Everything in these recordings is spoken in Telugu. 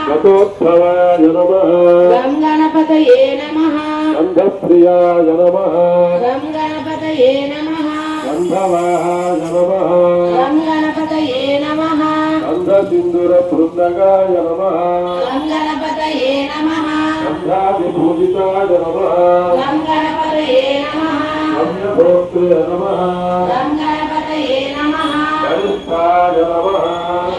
గతోత్సవాయ నమః గం గణపతయే నమః గంధప్రియాయ నమః గం గణపతయే నమః గంధవాహాయ నమః గం గణపతయే నమః గంధసింధుర బృందగాయ నమః గం గణపతయే నమః గంధాదిపూజితాయ నమః గం గణపతయే నమః గమ్యభోక్త్రే నమః గం గణపతయే నమః గరిష్ఠాయ నమః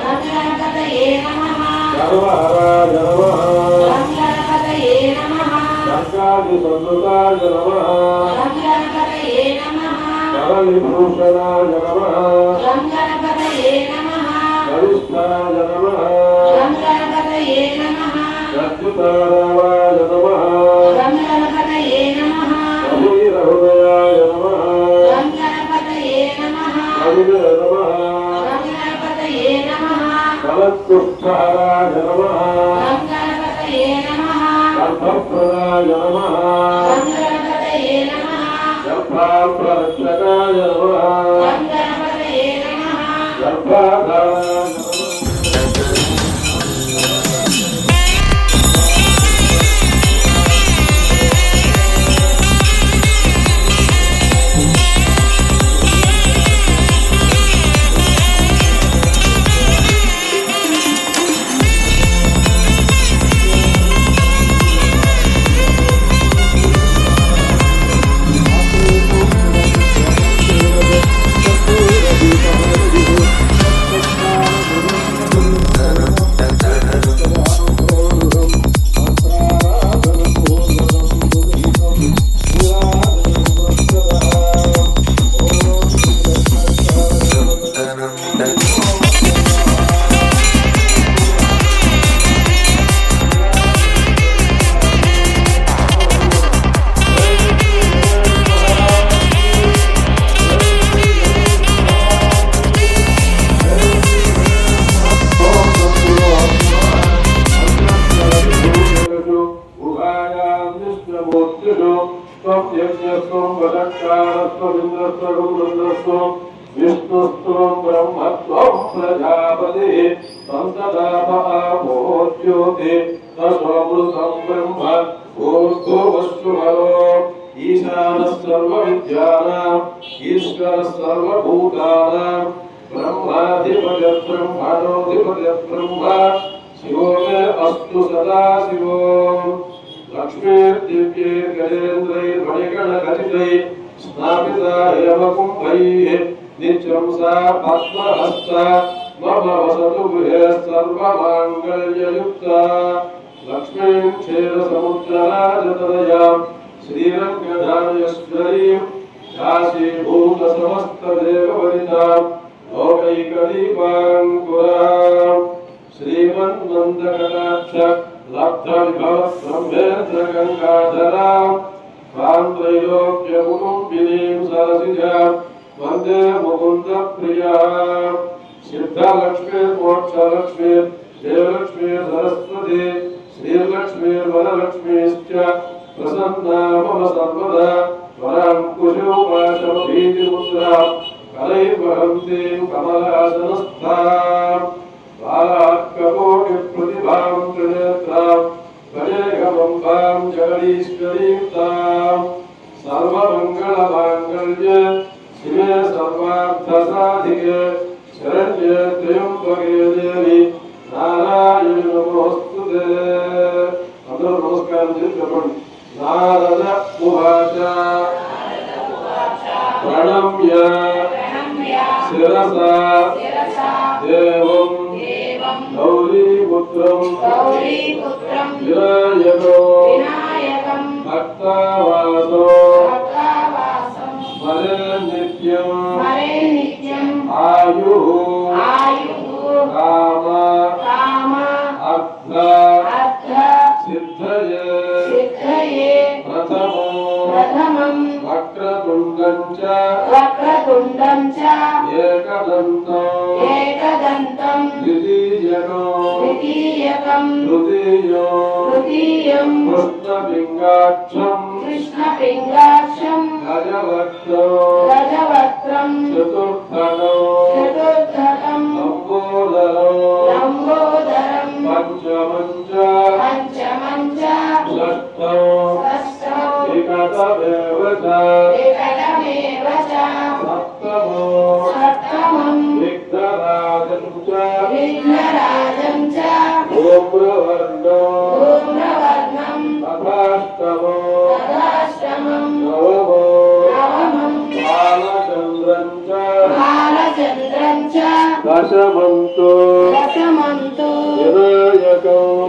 గం గణపతయే నమః సర్వహరాయ నమః గం గణపతయే నమః గంగాదిసంనుతాయ నమః గం గణపతయే నమః కరవిభూషణాయ నమః గం గణపతయే నమః గరిష్ఠాయ నమః గం గణపతయే నమః గచ్చుతారాయ నమః గం గణపతయే నమః కవిరహృదయాయ నమః గం గణపతయే నమః కవిరే నమః గం గణపతయే నమః కలత్పుష్పహరాయ నమః గం గణపతయే నమః గర్భప్రదాయ నమః గం గణపతయే నమః గర్భాప్రరక్షకాయ నమః గం గణపతయే నమః గర్భాధారాయ నమః मूर्तिषु त्वं यज्ञस्त्वं वदक्कारस्त्वं इन्द्रस्त्वं रुद्रस्त्वं विष्णुस्त्वं ब्रह्मत्वं प्रजापतिः सन्ततापआपोज्योति तस्वमृतं ब्रह्म ऊर्ध्वश्वरो ईशानः सर्वविद्यानाम् ईश्वरः सर्वभूतानां ब्रह्माधिपतिः ब्रह्मणोऽधिपतिः ब्रह्म शिवो मे अस्तु सदा शिवो लक्ष्मीर्दिव्ये गजेन्द्रैर्मणिगणखचितैः स्थापिता हेमकुम्भैः नित्यं सा पद्महस्ता मम वसतु गृहे सर्वमाङ्गल्ययुक्ता लक्ष्मीं क्षीरसमुद्रराजतनयां श्रीरङ्गधामेश्वरीं काशीभूतसमस्तदेववनितां लोकैकदीपाङ्कुरां श्रीमन्मन्दकटाक्ष लब्धविभवब्रह्मेन्द्रगङ्गाधरां त्वां त्रैलोक्यकुटुम्बिनीं सरसिजां वन्दे मुकुन्दप्रियां सिद्धलक्ष्मीर्मोक्षलक्ष्मीर् देवलक्ष्मीर् सरस्वती श्रीलक्ष्मीर्वरलक्ष्मीश्च प्रसन्ना मम सर्वदा वराङ्कुशोपाशमभीतिमुद्रां करैर्वहन्तीं कमलासनस्थां बालात्ककोटिप्रतिभां त्रिनेत्रां गणेकमम्बां जगदीश्वरीं तां सर्वमङ्गलमाङ्गल्ये शिवे सर्वार्थसाधिके शरण्ये त्र्यम्बके देवी नारायणि नमोऽस्तुते అందరూ నమస్కారం చేసి చెప్పండి నారద ఉవాచ ప్రణమ్య శిరసా దేవం గౌరీపుత్రం వినాయకం భక్తావాసో మరే నిత్యం ఆయుః కామ అర్థ సిద్ధయే ప్రథమం వక్రతుండం చ ఏకదంతం ద్వితీయకం తృతీయం కృష్ణపింగాక్షం గజవక్త్రం చతుర్థకం లంబోదరం పంచమం చ షష్టం ఏకతమేవ చ సప్తమం విఘ్నరాజం చ ధూమ్రవర్ణం తథాష్టమం నవమం బాలచంద్రం చ దశమంతో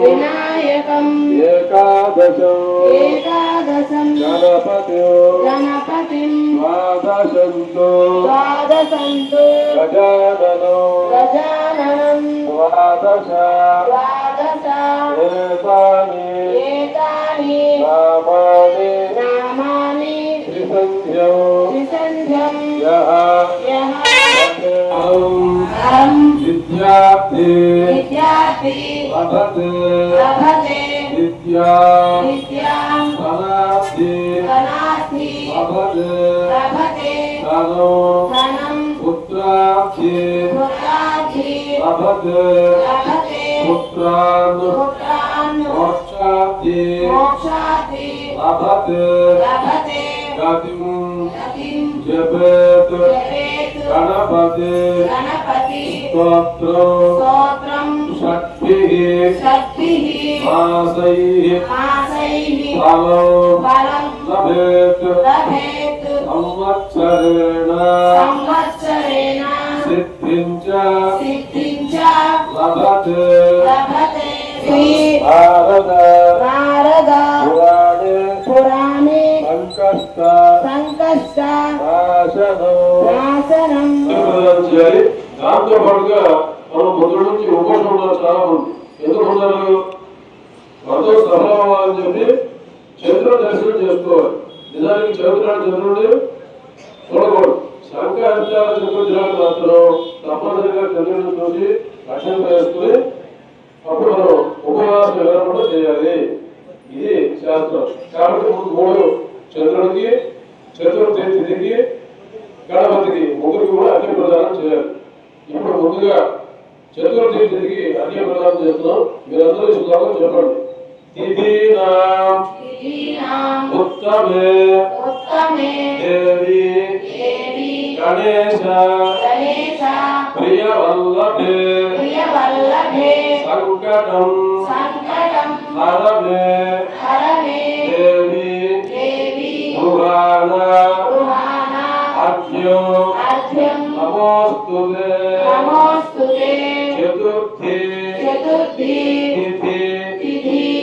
వినాయకం ఏకాదశం గణపతిం ద్వాదశంతో గజాననం ద్వాదశ ఏతాని నామాని త్రిసంధ్యం విద్యార్థి లభతే విద్యాం ధనార్థి లభతే ధనం పుత్రార్థి లభతే పుత్రాన్ మోక్షార్థి లభతే గతిం జపేత్ గణపతి స్తోత్రం షట్భిః మాసైః ఫలం లభేత్ సంవత్సరేణ సిద్ధిం చ లభతే నారద పురాణే సంకష్ట నాశనం చేయాలి. దాంతో పాటుగా మనం పొద్దున నుంచి ఉపవాసం ఉన్నారు చాలా మంది. ఎందుకు ఉన్నారు? వ్రతం సఫలం అవ్వాలని చెప్పి చంద్ర దర్శనం చేసుకోవాలి. నిజానికి చంద్రుడిని చూడకూడదు. సంకష్టాల చతుర్దినాలు మాత్రం తప్పనిసరిగా చంద్రుడిని చూసి రక్షణ చేసుకుని అప్పుడు మనం ఉపవాసం విరమణ చేయాలి. ఇది శాస్త్రం. కాబట్టి ముందు 3 చంద్రుడికి, చతుర్థి తిథికి, గణపతికి ముగ్గురికి కూడా అర్ఘ్య ప్రదానం చేయాలి. ఇప్పుడు ముందుగా చతుర్థి తిథికి అర్ఘ్య ప్రదానం చేస్తున్నాం. మీరందరూ ఈ శ్లోకం చెప్పండి. తిథీనాం ఉత్తమే దేవి గణేశ ప్రియవల్లభే సంకటం హరమే దేవి పురాణ అర్ఘ్యం నమోస్తుతే చతుర్థి తిథి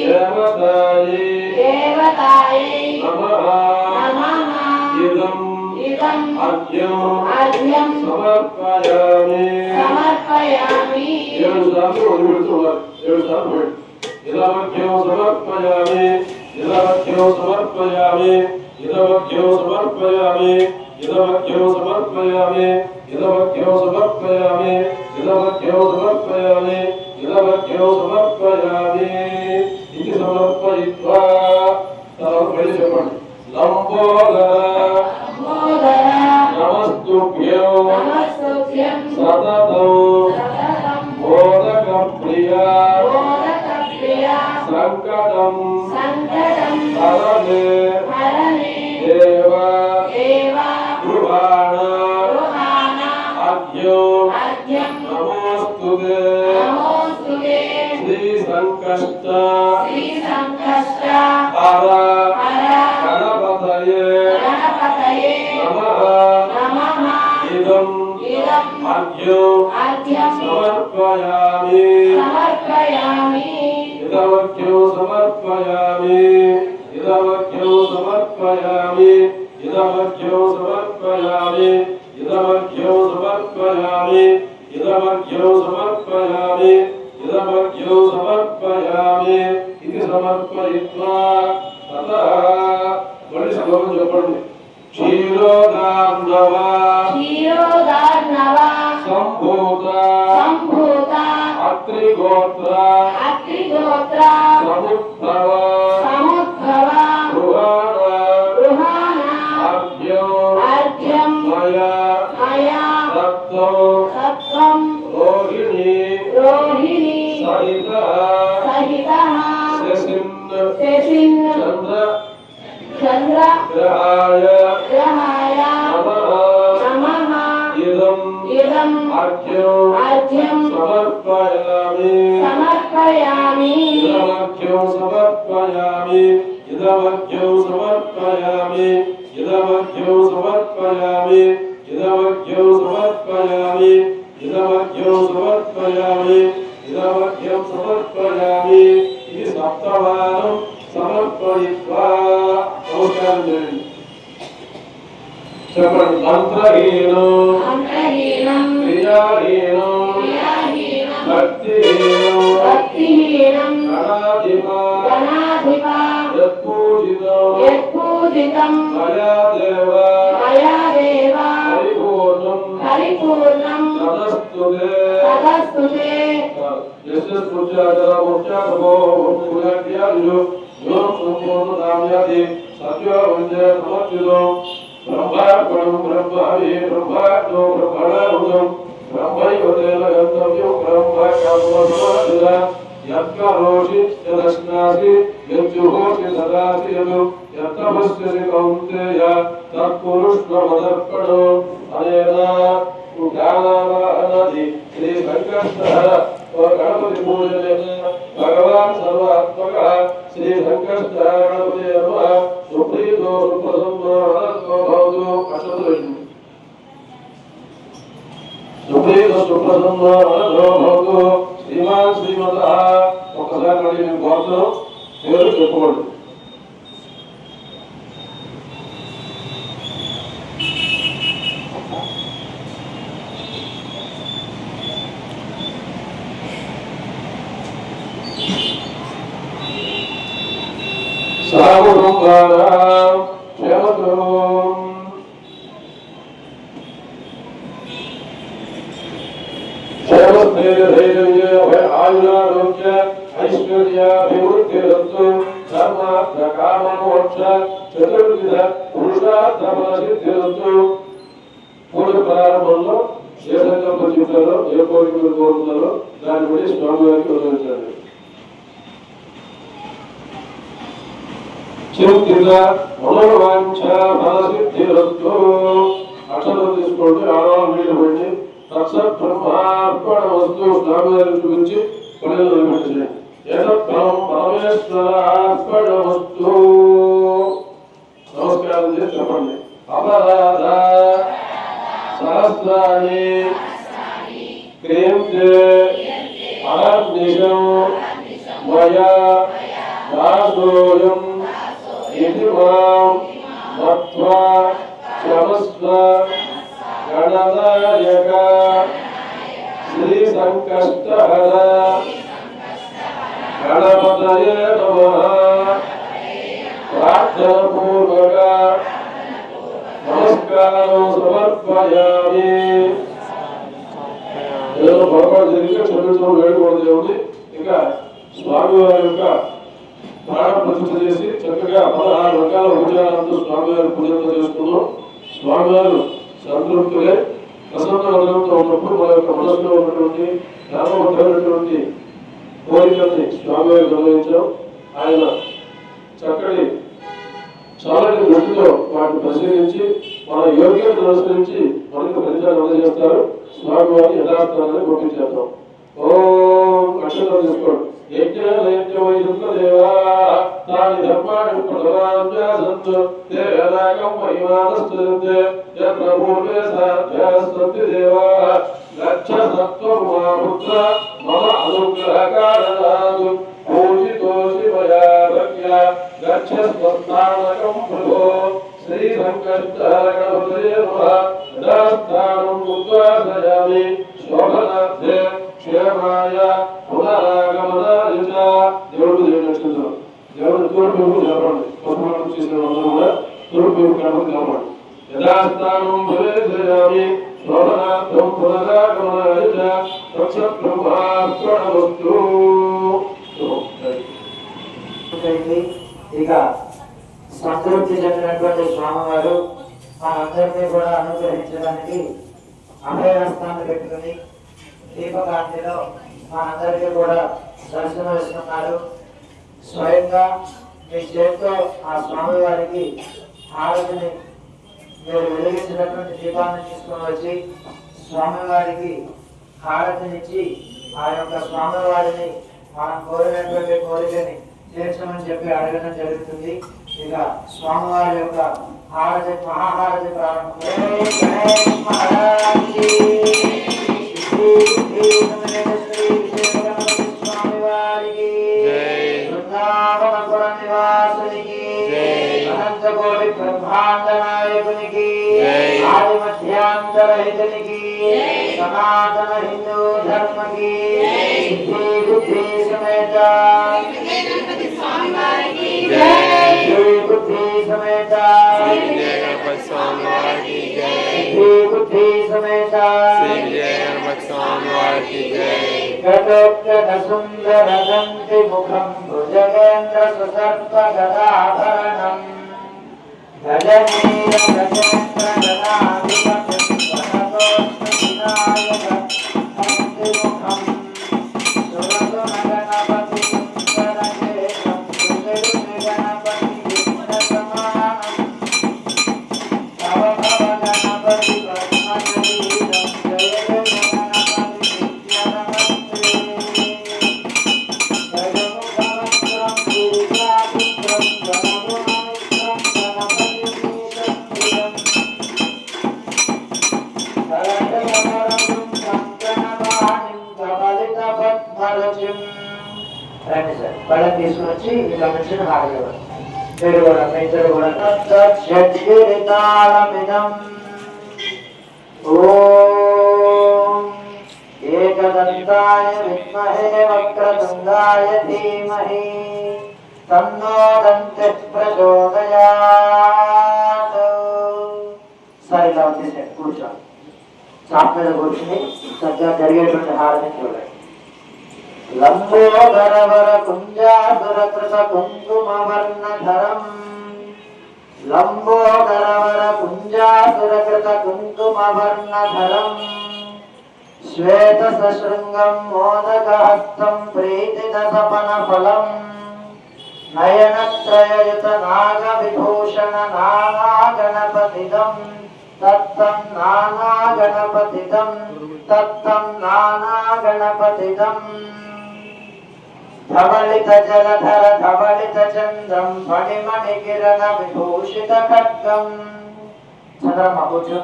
దేవతాయై నమః ఇదం అర్ఘ్యం సమర్పయామి. 7 సార్లు వదిలిపెడుతున్నారు. 7 సార్లు ఇదమర్ఘ్యం సమర్పయామి, ఇదమర్ఘ్యం సమర్పయామి, ఇదమర్ఘ్యం సమర్పయామి, ఇదమర్ఘ్యం సమర్పయామి, ఇదమర్ఘ్యం సమర్పయామి, ఇదమర్ఘ్యం సమర్పయామి, ఇదమర్ఘ్యం సమర్పయామి. ఇది సమర్పయిత్వా తర్వాత మళ్ళీ చెప్పండి. లంబోదర నమస్తుభ్యం సతతం మోదక ప్రియా సంకటం హరమే దేవ గృహాణ అర్ఘ్యం నమోస్తుతే శ్రీ సంకష్ట హర గణపతయే నమః ఇదం అర్ఘ్యం సమర్పయామి, ఇదమర్ఘ్యం సమర్పయామి, ఇదమర్ఘ్యం సమర్పయామి, ఇదమర్ఘ్యం సమర్పయామి, ఇదమర్ఘ్యం సమర్పయామి, ఇదమర్ఘ్యం సమర్పయామి, ఇదమర్ఘ్యం సమర్పయామి. ఇది సమర్పయిత్వా తతః మళ్ళీ శ్లోకం చెప్పండి. క్షీరోదార్ణవ సంభూత అత్రిగోత్ర సముద్భవ గృహాణ అర్ఘ్యం మయా దత్తం రోహిణీ సహితః శశిన్ చంద్ర గ్రహాయ నమః ఇదం అర్ఘ్యం సమర్పయామి, ఇదమర్ఘ్యం సమర్పయామి, ఇదమర్ఘ్యం సమర్పయామి, ఇదమర్ఘ్యం సమర్పయామి, ఇదమర్ఘ్యం సమర్పయామి, ఇదమర్ఘ్యం సమర్పయామి, ఇదమర్ఘ్యం సమర్పయామి. ఇది సప్తవారం సమర్పయిత్వా నమస్కారం చేయండి. చెప్పండి. మంత్రహీనం క్రియాహీనం భక్తిహీనం గణాధిప యత్పూజితం మయా దేవ పరిపూర్ణం తదస్తుతే యస్య పూజ్యాచరమోక్షాగమో పునర్యాజు యోం సంపూర్ణనామ్యాది సత్యవందే సమర్చితో బ్రహ్మార్పణం బ్రహ్మవి బ్రహ్మాగ్నో బ్రహ్మణామృతం బ్రహ్మైవతేన గంతవ్యం బ్రహ్మకామసమాధిర యత్కరోషి యదశ్నాసి యజ్జుహోషి సదాసి యదు యత్తపస్యసి కౌంతేయ తత్పురుష్ణమదర్పణో అనేన జ్ఞానావాహనది శ్రీ సంకష్టహర గణపతి పూజనేన భగవాన్ సర్వాత్మక శ్రీ సంకష్టహర గణపతి నమః. సుప్రీతో సుప్రసన్నో భవతు అక్షతు సుప్రీతో సుప్రసన్నో భవతు శ్రీమాన్ శ్రీమతః. ఒక్కసారి మళ్ళీ నేను కోరుతున్నాను, పేరు చెప్పకూడదు. సాగుణం క్షేమకరం క్షేమస్థైర్య ధైర్య ఆయురారోగ్య ఐశ్వర్యాభివృద్ధిరస్తు ధర్మార్థ కామ మోక్ష చతుర్విధ పురుషార్థ సిద్ధిరస్తు. పూజ ప్రారంభంలో ఏ సంకల్పం చెప్తారో, ఏ కోరికలు కోరుతున్నారో దాన్ని బట్టి స్వామివారికి వదిలించండి. చింతిత మనోవాంఛ ఫలసిద్ధిరస్తు. అక్షరం తీసుకోండి, ఆడవాళ్ళు నీళ్ళు పెట్టి తత్సబ్రహ్మార్పణమస్తు స్వామివారిని చూపించి పనులు నిలబెట్టండి. యథఫలం పరమేశ్వరార్పణమస్తు. నమస్కారం చేసి చెప్పండి. అపరాధ సహస్రాన్ని క్రియంతే అహర్నిశం మయా దాసోయం ఇది మాం మత్వా క్షమస్వ గణనాయక శ్రీ సంకష్టహర గణపతయే నమః. ప్రార్థనపూర్వక నమస్కారం సమర్పయామి. ఏదో పొరపాటు జరిగితే క్షమించడం వేడుకోవడం దేవుని. ఇంకా స్వామివారి యొక్క ప్రాణ ప్రతిష్ఠ చేసి చక్కగా 16 రకాల ఉపచారాలతో స్వామివారి పూజలతో చేసుకున్నాం. స్వామివారు సంతృప్తులే ప్రసన్నవదనంతో ఉన్నప్పుడు మన యొక్క మనసులో ఉన్నటువంటి జ్ఞానవంతమైనటువంటి కోరికల్ని స్వామివారి గమనించాం. ఆయన చక్కటి చాలని దృష్టితో వాటిని పరిశీలించి మన యోగ్యతను అనుసరించి మనకు ఫలితాన్ని అందజేస్తారు. స్వామివారి యథార్థాన్ని పంపించేద్దాం. ఓం అక్షరం తీసుకోండి. యజ్ఞదేవా తాని ధర్మాన్ని ప్రధానాంజాసంతు దేవనాగం మహిమానస్తుతే యత్ర పూర్వే సాధ్యాస్తంతి దేవా గచ్చ సత్వం మా పుత్ర మమ అనుగ్రహ కారణాదు పూజితోసి మయా భక్త్య గచ్చ స్వస్థానకం ప్రభో శ్రీ సంకష్టహర గణపతయే నమః. యథాస్థానం ఉద్వాసయామి శోభనార్థే క్షేమాయ పునరాగమనాయ చ. దేవుడు నక్షత్రం దేవుడు తూర్పు నిలబడండి. పసుపు చేసిన అందరూ కూడా తూర్పు గణపతి నిలబడండి. యథాస్థానం భవేదయామి శోభనార్థం పునరాగమనాయ చ. తత్సబ్రహ్మార్పణమస్తు. ఇక సంతృప్తి చెందినటువంటి స్వామివారు మనందరినీ కూడా అనుగ్రహించడానికి అభయహస్తాన్ని పెట్టుకుని దీపకాంతిలో మనందరికీ కూడా దర్శనం ఇస్తున్నారు. స్వయంగా మీ చేతితో ఆ స్వామివారికి హారతిని మీరు వెలిగించినటువంటి దీపాన్ని తీసుకుని వచ్చి స్వామివారికి హారతినిచ్చి ఆ యొక్క స్వామివారిని మనం కోరినటువంటి కోరికని తీర్చమని చెప్పి అడగడం జరుగుతుంది. ఇక స్వామివారి యొక్క హారతి మహాహారతి ప్రారంభం. స్వామివారికి బృందావనపుర నివాసునికి అనంతకోటి బ్రహ్మాండ నాయకునికి ఆది మధ్యాంతరహితునికి సనాతన హిందూ ధర్మకి సిద్ధి బుద్ధి సమేత బుద్ధి సమేత బుద్ధి సమేత సుందర దంతి ముఖం భుజగేంద్ర సుసర్ప గదాభరణం గజనీయ గజేంద్ర గదాధిపతినాయక దంతి ముఖం సురసున గణపతి సుందర కేశం సురుని గణపతి విఘ్న సమానం భవ భవ గణపతి పద్మశరీరం జయ జయ గణపతి నిత్య నమస్తే జగముఖమంత్రం గిరిజాపుత్రం గణగుణమిత్రం గణపతి సంప్రియం సరళమరసం కంకణవాణిం కబలిత పద్మరచిం. రండి సార్, పళ్ళ తీసుకుని వచ్చి ఇలా మెన్షన్ హారగలరు. మీరు కూడా మీ ఇద్దరు కూడా షడ్గిరితాళమిదం. ఓం ఏకదంతాయ విద్మహే వక్రతుంగాయ ధీమహి తన్నో దంతిః ప్రచోదయాత్. సరే ఇలా వచ్చేసాడు, కూర్చోండి. చాప్ మీద కూర్చుని చక్కగా జరిగేటువంటి హారతిని చూడండి. లంబోదరవర కుంజాసురకృత కుంకుమవర్ణధరం లంబోదరవర కుంజాసురకృత కుంకుమవర్ణధరం శ్వేత సశృంగం మోదకహస్తం ప్రీతిదసపనఫలం నయనత్రయయుత నాగవిభూషణ నానాగణపతిదం తత్తం నానాగణపతిదం తత్తం నానాగణపతిదం ధవళిత జలధర ధవళిత చంద్రం ఫణిమణికిరణ విభూషిత ఖడ్గం చంద్రమ్మ కూర్చో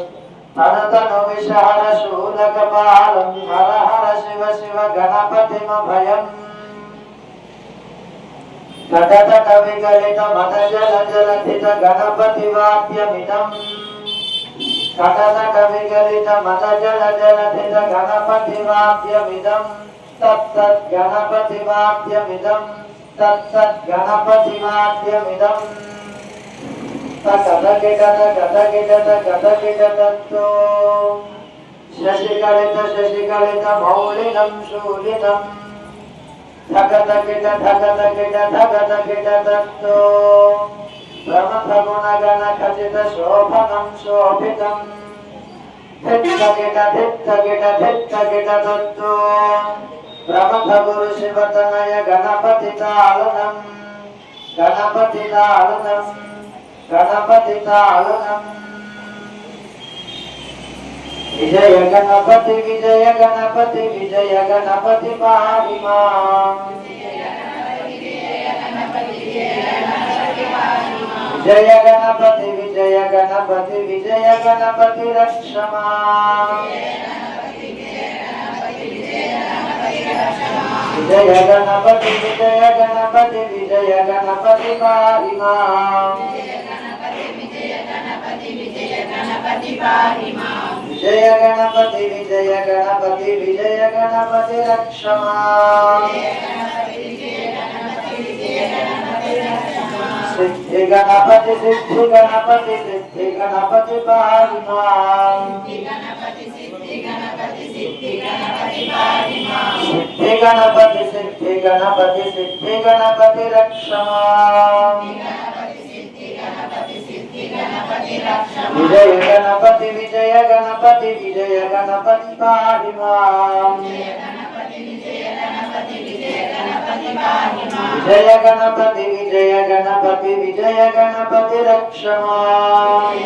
తనతను విషహర శూలకపాలం హర హర శివ శివ గణపతిమభయం తటతట విగలిత మద జల జలధిత గణపతి వాద్యమిదం తటతట విగలిత మద జల జలధిత గణపతి వాద్యమిదం తత్తద్ గణపతి వాద్యమిదం తత్తద్ గణపతి వాద్యమిదం తగదగిడత గదగిడత గదగిడతతో శశికళిత శశికళిత మౌళినం శూలితం ధగదగిడ ధగదగిడ ధగదగిడతతో ప్రమథ గుణగణ ఖచిత శోభనం శోభితం ధిత్తగిడ ధిత్తగిడ ధిత్తగిడతతో ప్రమథ గురు శివతనయ గణపతి తాళనం గణపతి తాళనం గణపతి తాళనం విజయ గణపతి విజయ గణపతి విజయ గణపతి పాహి మాం విజయ గణపతి విజయ గణపతి విజయ గణపతి రక్ష మాం విజయ గణపతి విజయ గణపతి విజయ గణపతి పాహి మాం విజయ గణపతి విజయ గణపతి విజయ గణపతి రక్ష మాం సిద్ధి గణపతి సిద్ధి గణపతి సిద్ధి గణపతి పాహి మాం సిద్ధి గణపతి సిద్ధి గణపతి సిద్ధి గణపతి రక్ష మాం విజయ గణపతి విజయ గణపతి విజయ గణపతి పాహి మాం విజయ గణపతి విజయ గణపతి విజయ గణపతి రక్ష మాం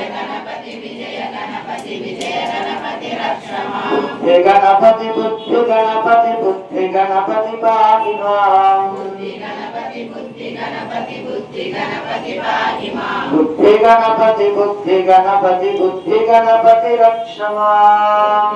బుద్ధి గణపతి బుద్ధి గణపతి బుద్ధి గణపతి పాహి మాం బుద్ధి గణపతి బుద్ధి గణపతి బుద్ధి గణపతి రక్ష మాం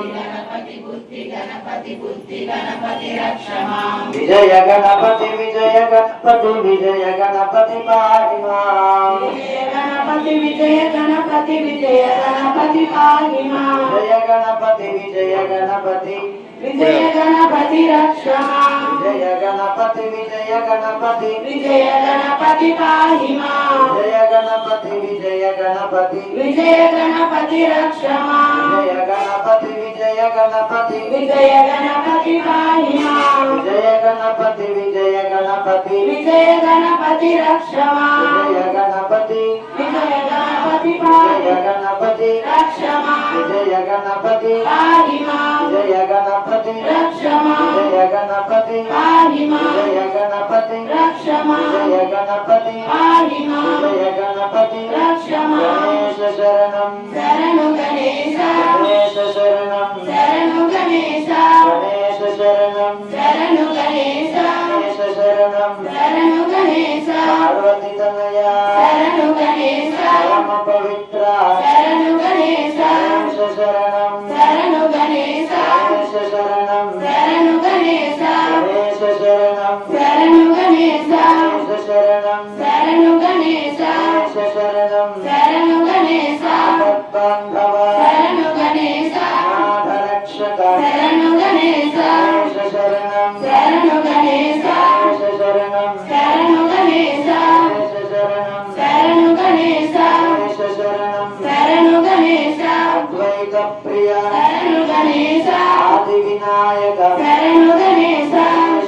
విజయ గణపతి విజయ గణపతి విజయ గణపతి పాహి మాం విజయ గణపతి విజయ గణపతి విజయ గణపతి పాహి మాం విజయ గణపతి విజయ గణపతి విజయ గణపతి రక్ష మాం విజయ గణపతి విజయ గణపతి విజయ గణపతి పాహి మాం విజయ గణపతి విజయ గణపతి విజయ గణపతి రక్ష మాం విజయ గణపతి విజయ గణపతి విజయ గణపతి పాహి మాం విజయ గణపతి విజయ గణపతి విజయ గణపతి రక్ష మాం విజయ గణపతి విజయ గణపతి విజయ గణపతి రక్ష మాం విజయ గణపతి పాహి మాం విజయ గణపతి రక్ష మాం విజయ గణపతి పాహి మాం విజయ గణపతి రక్ష మాం విజయ గణపతి పాహి మాం విజయ గణపతి రక్ష మాం గణేశ శరణం శరణు గణేశ గణేశ శరణం శరణు గణేశ గణేశ శరణం శరణు గణేశ గణేశ శరణం శరణు గణేశ పార్వతీ తనయ శరణు గణేశ పరమ పవిత్ర శరణు గణేశ గణేశ శరణం శరణు గణేశ గణేశ శరణం శరణు గణేశ గణేశ శరణం శరణు గణేశ గణేశ శరణం శరణు గణేశ గణేశ శరణం శరణు గణేశ భక్తాంధవ శరణు గణేశ నాథ రక్షక శరణు గణేశ గణేశ శరణం శరణు గణేశ గణేశ శరణం శరణు గణేశ గణేశ శరణం శరణు గణేశ గణేశ శరణం శరణు గణేశ అద్వైత ప్రియ శరణు గణేశ ఆది వినాయక శరణు గణేశ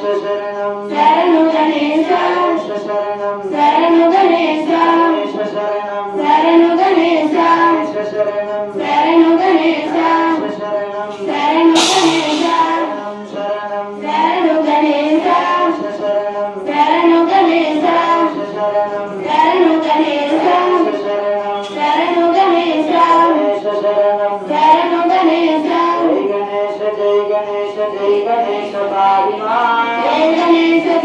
గణేశ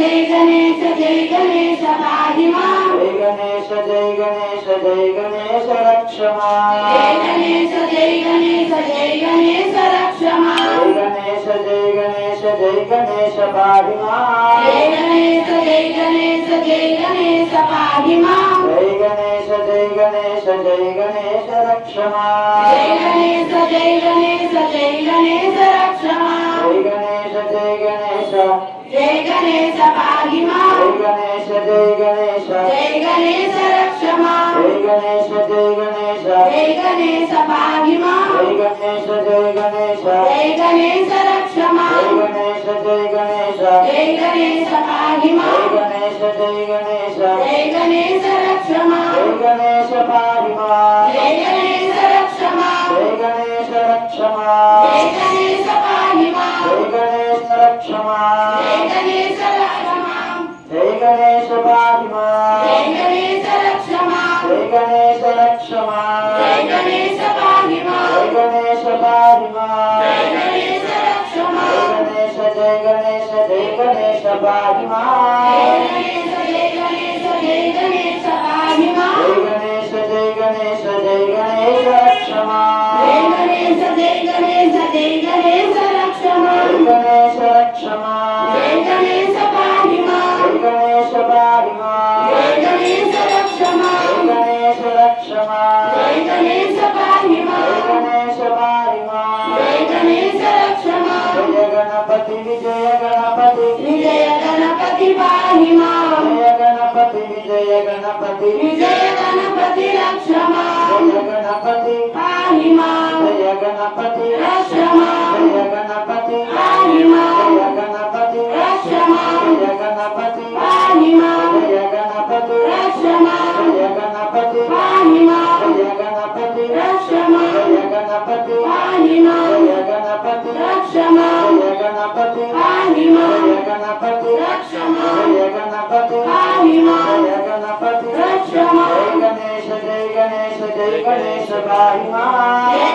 जय गणेश पाहि मां जय गणेश रक्ष मां जय गणेश रक्ष मां जय गणेश पाहि मां जय गणेश पाहि मां जय गणेश रक्ष मां जय गणेश रक्ष मां जय गणेश जय गणेश पाहि मां जय गणेश जय गणेश रक्ष मां जय गणेश जय गणेश पाहि मां जय गणेश जय गणेश रक्ष मां जय गणेश जय गणेश पाहि मां जय गणेश जय गणेश रक्ष मां जय गणेश पाहि मां जय गणेश रक्ष मां जय गणेश रक्ष मां जय गणेश पाहि मां जय गणेश रक्ष मां जय गणेश रक्ष मां जय गणेश पाहि मां जय गणेश रक्ष मां जय गणेश रक्ष मां जय गणेश पाहि मां जय गणेश पाहि मां जय गणेश रक्ष मां जय गणेश पाहि मां जय गणेश पाहि मां जय गणेश रक्ष मां जय गणेश रक्ष मां जय गणेश रक्ष मां जय गणेश पाहि मां जय गणेश पाहि मां जय गणेश रक्ष मां जय गणेश रक्ष मां जय गणेश पाहि मां जय गणेश पाहि मां जय गणेश रक्ष मां जय गणपति विजय गणपति विजय गणपति पाहि मां जय गणपति विजय गणपति विजय गणपति रक्ष मां जय गणपति पाहि मां जय गणपति रक्ष मां जय गणपति पाहि मां जय गणपति रक्ष मां जय गणपति पाहि मां जय गणपति रक्ष मां जय गणपति पाहि मां जय गणपति रक्ष मां जय गणपति पाहि मां जय गणपति रक्ष मां जय गणपति पाहि मां जय गणपति रक्ष मां जय गणपति पाहि मां जय गणपति रक्ष मां जय गणेश पाहि मां जय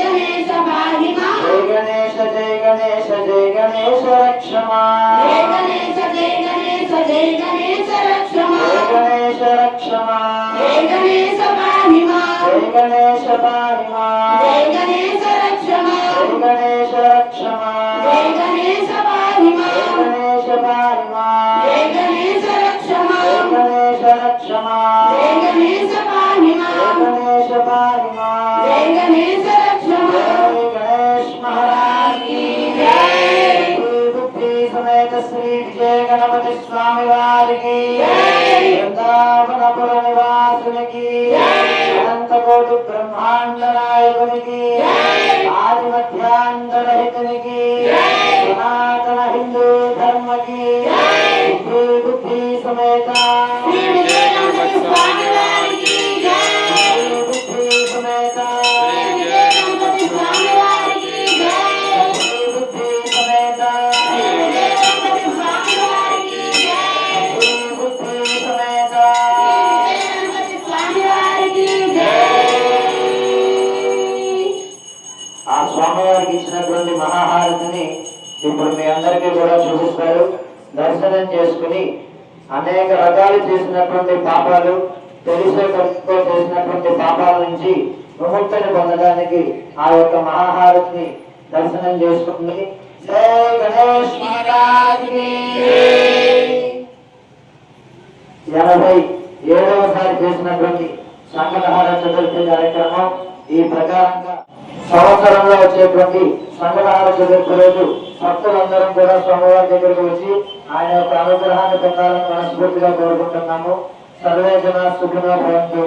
गणेश पाहि मां जय गणेश रक्ष मां जय गणेश रक्ष मां जय गणेश रक्ष मां जय गणेश पाहि मां जय गणेश पाहि मां जय गणेश रक्ष मां जय गणेश रक्ष मां जय गणेश पाहि मां गणेश पाहि मां जय गणेश रक्ष मां जय गणेश रक्ष मां जय गणेश पाहि मां गणेश पाहि मां जय गणेश रक्ष मां जय गणेश महाराज की जय बुद्धि समेत श्री विजय गणपति स्वामी वार की जय वृंदावनपुर निवासिनी की अनंत कोटि ब्रह्मांड नायकुनि की आदि मध्यांत रहितनि की सनातन हिंदू धर्म की बुद्धि समेत श्री विजय गणपति स्वामी वार की जय बुद्धि समेत श्री विजय गणपति स्वामी वार की जय बुद्धि समेत श्री विजय गणपति स्वामी वार की जय बुद्धि समेत गणपति स्वामी वार की जय ఆ స్వామివారికి ఇచ్చినటువంటి మహాహారతిని ఇప్పుడు మీ అందరికీ కూడా చూపిస్తారు. దర్శనం చేసుకుని అనేక రకాలు చేసినటువంటి పాపాలు, తెలిసే కష్టంతో చేసినటువంటి పాపాల నుంచి విముక్తిని పొందడానికి ఆ యొక్క మహాహారతిని దర్శనం చేసుకుని జై గణేష్ మహారాజ్ కి 87వసారి చేసినటువంటి సంకటహార చతుర్థి కార్యక్రమం ఈ ప్రకారంగా సంవత్సరంలో వచ్చేటువంటి సంకటహార చతుర్థి రోజు భక్తులందరం కూడా స్వామివారి దగ్గరికి వచ్చి ఆయన యొక్క అనుగ్రహాన్ని పొందాలని మనస్ఫూర్తిగా కోరుకుంటున్నాము. సర్వే జన సుఖినో భవంతు.